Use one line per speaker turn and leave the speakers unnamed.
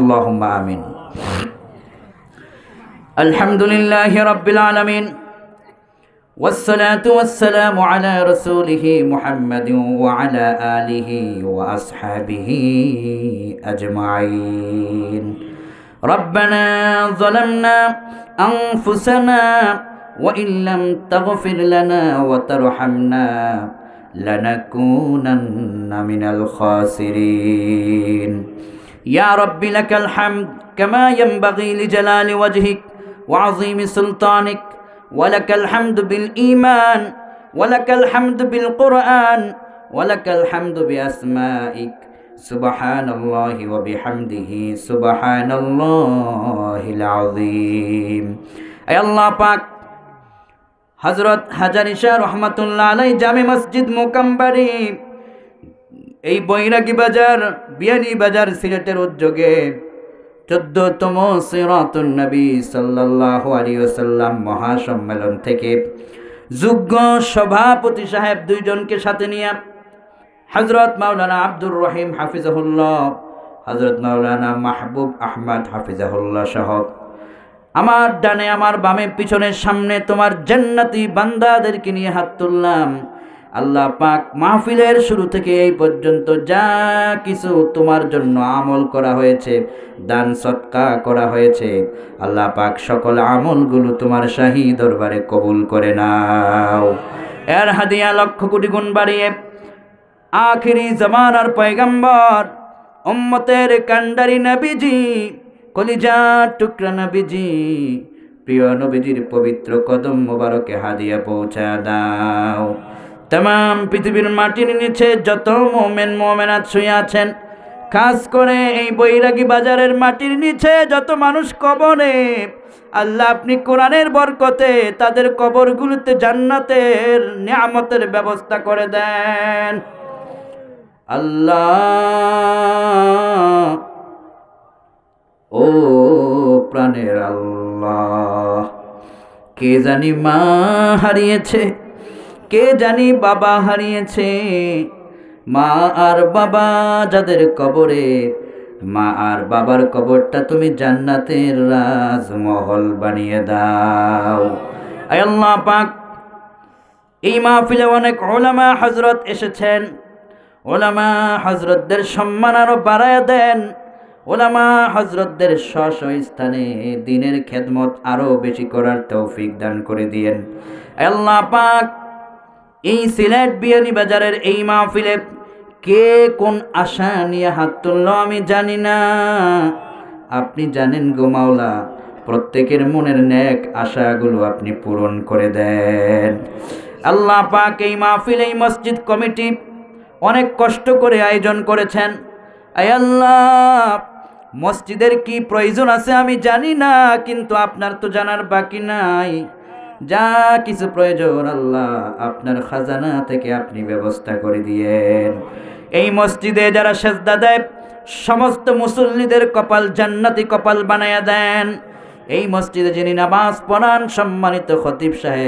اللهم آمين. الحمد لله رب العالمين والصلاة والسلام على رسوله محمد وعلى آله وأصحابه أجمعين. ربنا ظلمنا أنفسنا وإن لم تغفر لنا وترحمنا لنكونن من الخاسرين. يا رب لك الحمد كما ينبغي لجلال وجهك وعظيم سلطانك، ولك الحمد بالإيمان، ولك الحمد بالقرآن، ولك الحمد بأسمائك. سبحان الله وبحمده سبحان الله العظيم. أي الله পাক হযরত হাজারী শাহ রহমাতুল্লাহ আলাইহি জামে মসজিদ মোকাম্বারি এই বৈরাগী বাজার বিয়ানী বাজার সিলেটের উদ্যোগে 14তম সিরাতুন নবী সাল্লাল্লাহু আলাইহি ওয়াসাল্লাম মহাসম্মেলন থেকে যোগ্য সভাপতি সাহেব দুইজনকে সাথে নিয়ে হযরত মাওলানা আব্দুর রহিম হাফিজাহুল্লাহ, হযরত মাওলানা মাহবুব আহমদ হাফিজাহুল্লাহ সহ আমার ডানে আমার বামে পিছনের সামনে তোমার জান্নাতি বান্দাদেরকে নিয়ে হাত তুললাম। আল্লাহ পাক মাহফিলের শুরু থেকে এই পর্যন্ত যা কিছু তোমার জন্য আমল করা হয়েছে, দান সদকা করা হয়েছে, আল্লাহ পাক সকল আমলগুলো তোমার শাহী দরবারে কবুল করে নাও। এর হাদিয়া লক্ষ কোটি গুণ বাড়িয়ে আখিরি জামানার পয়গম্বর উম্মতের কান্ডারি নবীজি, কলিজার টুকরা নবীজি, প্রিয় নবীজির পবিত্র কদম মোবারকে হাদিয়া পৌঁছা দাও। तमाम পৃথিবীর মাটির নিচে যত মুমিন মুমিনাত শুয়ে আছেন, খাস করে এই বৈরাগী বাজারের মাটির নিচে যত মানুষ কবরে, আল্লাহ আপনি কোরআনের বরকতে তাদের কবরগুলোতে জান্নাতের নিয়ামতের ব্যবস্থা করে দেন। আল্লাহ ও প্রাণের আল্লাহ, কে জানি মা হারিয়েছে, কে জানি বাবা হারিয়েছে, মা আর বাবা যাদের কবরে, মা আর বাবার কবরটা তুমি জান্নাতের রাজমহল বানিয়ে দাও। আয় আল্লাহ পাক, এই মাহফিলে অনেক উলামা হযরত এসেছেন, উলামা হযরতদের সম্মান আরো বাড়ায় দেন। উলামা হযরতদের স্ব স্থানে দ্বীনের খেদমত আরো বেশি করার তৌফিক দান করে দিয়েন। আয় আল্লাহ পাক, এই সিলেট বিয়ানী বাজারের এই মাহফিলে কে কোন আশা নিয়ে হাত তুললো আমি জানি না, আপনি জানেন গো মাওলা। প্রত্যেকের মনের নেক আশাগুলো আপনি পূরণ করে দেন। আল্লাহ পাক, এই মাহফিল এই মসজিদ কমিটি অনেক কষ্ট করে আয়োজন করেছেন। আয় আল্লাহ, মসজিদের কি প্রয়োজন আছে আমি জানি না, কিন্তু আপনার তো জানার বাকি নাই। যা কিছু প্রয়োজন আল্লাহ আপনার খাজানা থেকে আপনি ব্যবস্থা করে দিয়েন। এই মসজিদে যারা সেজদা দেয় সমস্ত মুসল্লিদের কপাল জান্নাতি কপাল বানায়া দেন। এই মসজিদে যিনি নামাজ পড়ান সম্মানিত খতিব সাহেব